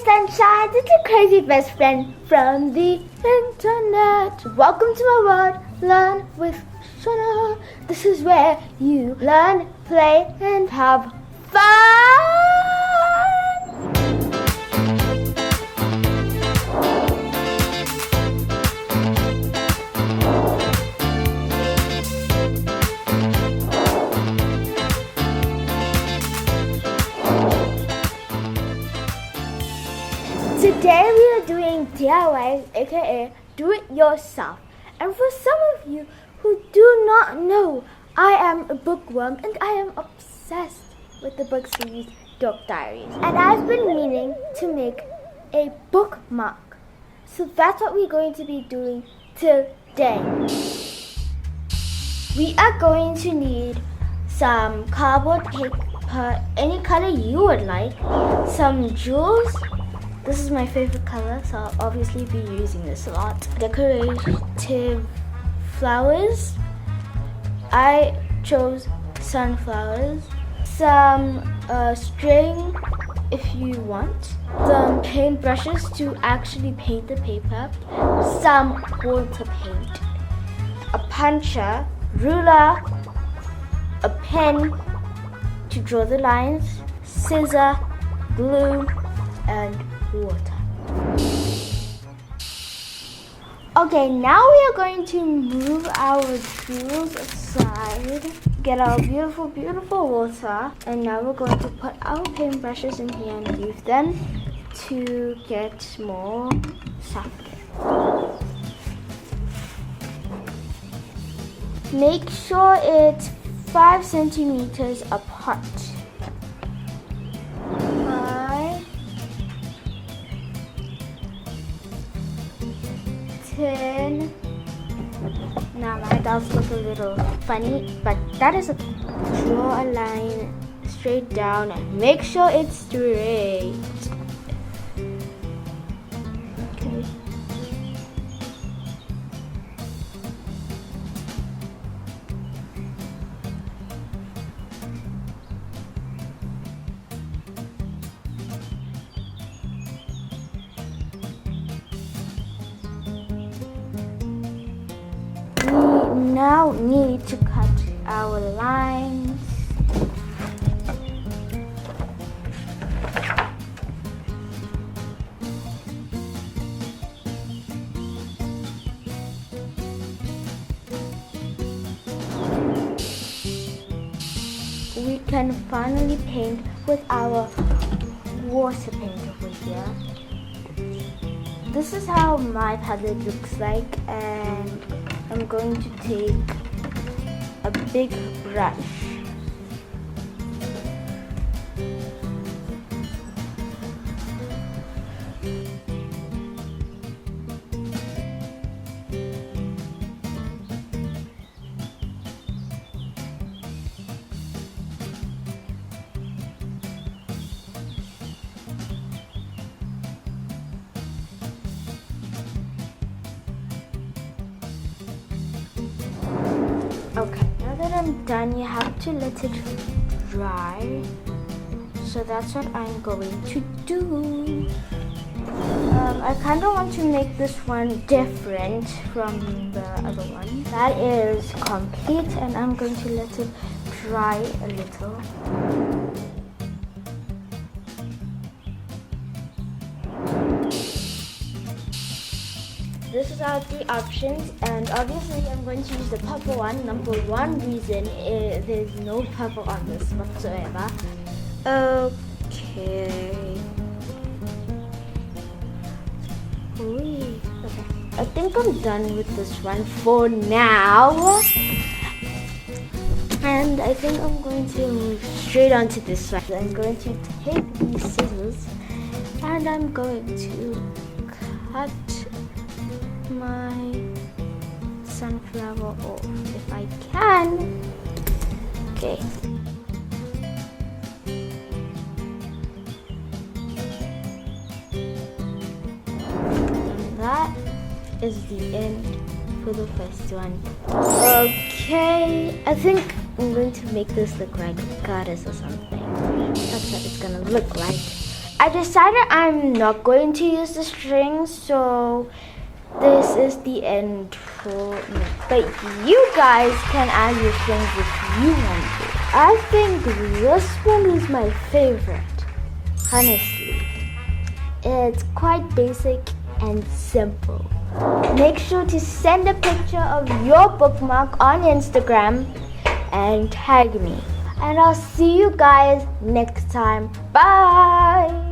sunshine, it's a crazy best friend from the internet. Welcome to my world, Learn with Shona. This is where you learn, play, and have fun. Today we are doing DIY, aka do it yourself. And for some of you who do not know, I am a bookworm and I am obsessed with the book series Dark Diaries. And I've been meaning to make a bookmark. So that's what we're going to be doing today. We are going to need some cardboard paper, any color you would like, some jewels. This is my favorite color, so I'll obviously be using this a lot. Decorative flowers. I chose sunflowers. Some string if you want. Some paint brushes to actually paint the paper. Some water paint. A puncher, ruler, a pen to draw the lines, scissor, glue, and water. Okay, now we are going to move our jewels aside, get our beautiful, beautiful water, and now we're going to put our paintbrushes in here and leave them to get more softer. Make sure it's 5 centimeters apart. 10. Now my dots look a little funny, but that is draw a line straight down and make sure it's straight. Okay. Now need to cut our lines. We can finally paint with our water paint over here. This is how my palette looks like, and I'm going to take a big brush. Okay, now that I'm done, you have to let it dry. So that's what I'm going to do. I kind of want to make this one different from the other one. That is complete, and I'm going to let it dry a little. This is our 3 options, and obviously I'm going to use the purple one. Number 1 reason is there's no purple on this whatsoever. Okay. Okay. I think I'm done with this one for now. And I think I'm going to move straight on to this one. I'm going to take these scissors and I'm going to cut my sunflower off if I can. Okay. And that is the end for the first one. Okay, I think I'm going to make this look like a goddess or something. That's what it's gonna look like. I decided I'm not going to use the strings, so this is the end for me. But you guys can add your strings if you want to. I think this one is my favorite, honestly. It's quite basic and simple. Make sure to send a picture of your bookmark on Instagram and tag me. And I'll see you guys next time. Bye!